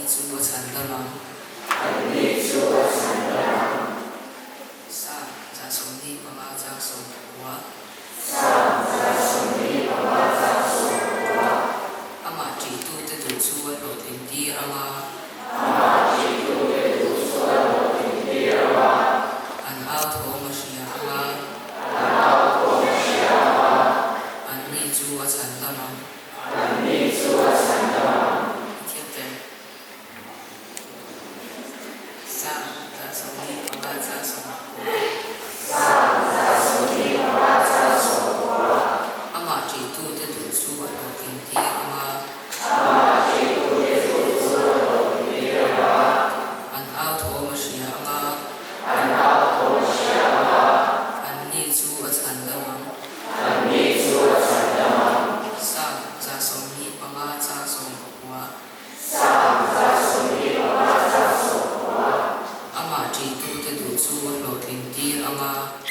诸我禅的郎，安利诸我禅的郎，上在从地巴巴扎手普瓦，上在从地巴巴扎手普瓦，阿玛吉度的度诸我罗顶地阿瓦，阿玛吉度的度诸我罗顶地阿瓦，安奥托摩西亚阿瓦，安奥托摩西亚阿瓦，安利诸我禅的郎，安利诸我禅的郎。天天。上在从地巴巴扎手普瓦。上在从地巴巴扎手普瓦，阿玛吉度的度诸我罗顶地阿瓦，阿玛吉度的度诸我罗顶地阿瓦，安奥托摩西亚阿瓦，安奥托摩西亚阿瓦，安利诸我禅的郎，安利诸我禅的郎。上在从地巴巴扎手普瓦。上在从地巴巴扎手普瓦，阿玛吉度的度诸我罗顶地阿瓦。